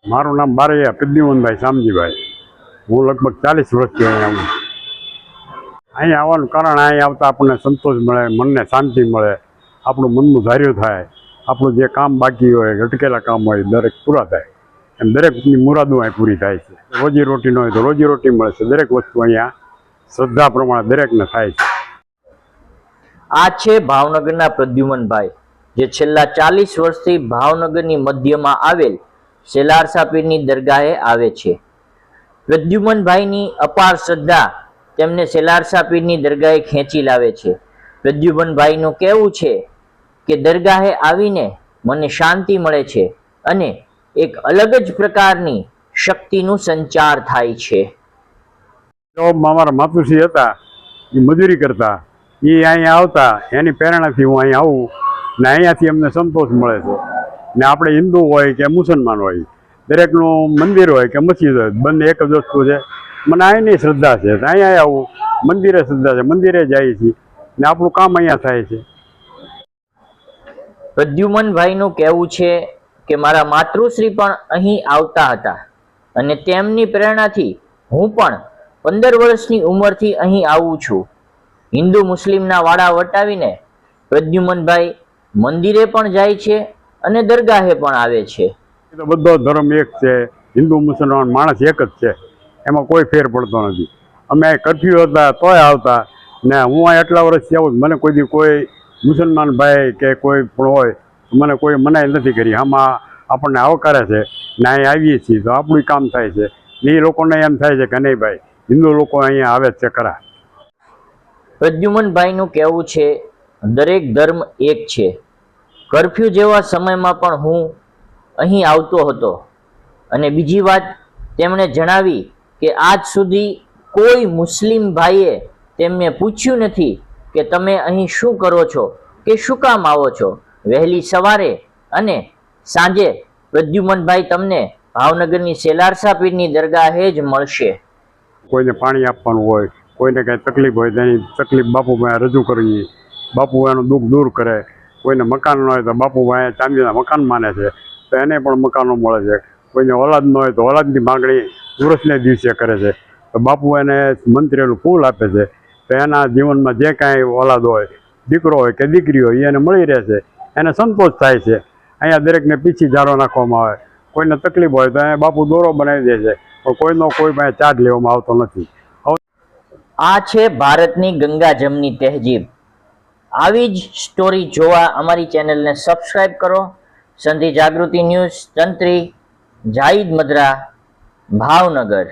મારું નામ બારૈયા પ્રદ્યુમનભાઈ શામજીભાઈ. હું લગભગ 40 વર્ષથી અહીંયા આવું. અહીંયા આવવાનું કારણ અહીંયા આવતા આપણને સંતોષ મળે, મનને શાંતિ મળે, આપણું મનનું ધાર્યું થાય, આપણું જે કામ બાકી હોય, અટકેલા કામ હોય દરેક પૂરા થાય. એમ દરેકની મુરાદો અહીં પૂરી થાય છે. રોજી રોટી ન હોય તો રોજી રોટી મળે છે. દરેક વસ્તુ અહીંયા શ્રદ્ધા પ્રમાણે દરેકને થાય છે. આ છે ભાવનગરના પ્રદ્યુમનભાઈ, જે છેલ્લા 40 વર્ષથી ભાવનગરની મધ્યમાં આવેલ સેલારસા પીરની દરગાહે આવે છે. પ્રદ્યુમનભાઈની અપાર શ્રદ્ધા તેમને સેલારસા પીરની દરગાહે ખેંચી લાવે છે. પ્રદ્યુમનભાઈનું કહેવું છે કે દરગાહે આવીને મને શાંતિ મળે છે અને એક અલગ જ પ્રકારની શક્તિનું સંચાર થાય છે. અમારા માતુશ્રી હતા, એ મજૂરી કરતા, એ અહીંયા આવતા, એની પ્રેરણાથી હું અહીંયા આવું ને અહીંયાથી અમને સંતોષ મળે છે. ને આપણે હિન્દુ હોય કે મુસલમાન હોય, દરેકનું મંદિર હોય કે મસ્જિદ હોય, બંને એક જ વસ્તુ છે. મને અહીંની શ્રદ્ધા છે, અહીંયા આવું, મંદિરે શ્રદ્ધા છે, મંદિરે જઈએ છીએ ને આપણું કામ અહીંયા થાય છે. પ્રદ્યુમનભાઈનું કહેવું છે કે મારા માતૃશ્રી પણ અહીં આવતા હતા અને તેમની પ્રેરણાથી હું પણ 15 વર્ષની ઉંમરથી અહીં આવું છું. હિન્દુ મુસ્લિમના વાડા વટાવીને પ્રદ્યુમનભાઈ મંદિરે પણ જાય છે અને દરગાહે પણ આવે છે. તો બધો ધર્મ એક છે, હિન્દુ મુસલમાન માણસ એક જ છે, એમાં કોઈ ફેર પડતો નથી. અમે કરફ્યુ હતા તોય આવતા ને હું અહીં એટલા વર્ષથી આવું, મને કોઈ દી કોઈ મુસલમાન ભાઈ કે કોઈ પણ હોય મને કોઈ મનાઈ નથી કરી. આમાં આપણને આવકારે છે ને અહીં આવીએ છીએ તો આપણું કામ થાય છે. ને એ લોકોને એમ થાય છે કે નહીં ભાઈ, હિન્દુ લોકો અહીંયા આવે છે ખરા. પ્રદ્યુમનભાઈનું કહેવું છે દરેક ધર્મ એક છે. કરફ્યુ જેવા સમયમાં પણ હું અહીં આવતો હતો. અને બીજી વાત તેમણે જણાવી કે આજ સુધી કોઈ મુસ્લિમ ભાઈએ તેમને પૂછ્યું નથી કે તમે અહીં શું કરો છો કે શું કામ આવો છો. વહેલી સવારે અને સાંજે પ્રદ્યુમનભાઈ તમને ભાવનગરની સેલારસા પીરની દરગાહે જ મળશે. કોઈને પાણી આપવાનું હોય, કોઈને કાંઈ તકલીફ હોય તેની તકલીફ બાપુભાઈ રજૂ કરવી, બાપુ એનું દુઃખ દૂર કરે. કોઈને મકાન ન હોય તો બાપુભાઈ ચાંદીના મકાન માને છે તો એને પણ મકાનો મળે છે. કોઈને ઓલાદ ન હોય તો ઓલાદની માગણી વર્ષને દિવસે કરે છે તો બાપુ એને મંત્રીનું ફૂલ આપે છે. તો એના જીવનમાં જે કાંઈ ઓલાદ હોય, દીકરો હોય કે દીકરી હોય, એને મળી રહે છે, એને સંતોષ થાય છે. અહીંયા દરેકને પીછી ઝાડો નાખવામાં આવે. કોઈને તકલીફ હોય તો અહીંયા બાપુ દોરો બનાવી દે છે, પણ કોઈનો કોઈ પાસે ચાર્જ લેવામાં આવતો નથી. આ છે ભારતની ગંગા જમની તહેજીબ. આવી જ સ્ટોરી જોવા અમારી ચેનલને સબસ્ક્રાઇબ કરો. સંધિ જાગૃતિ ન્યૂઝ, તંત્રી, જાહિદ મદ્રા, ભાવનગર.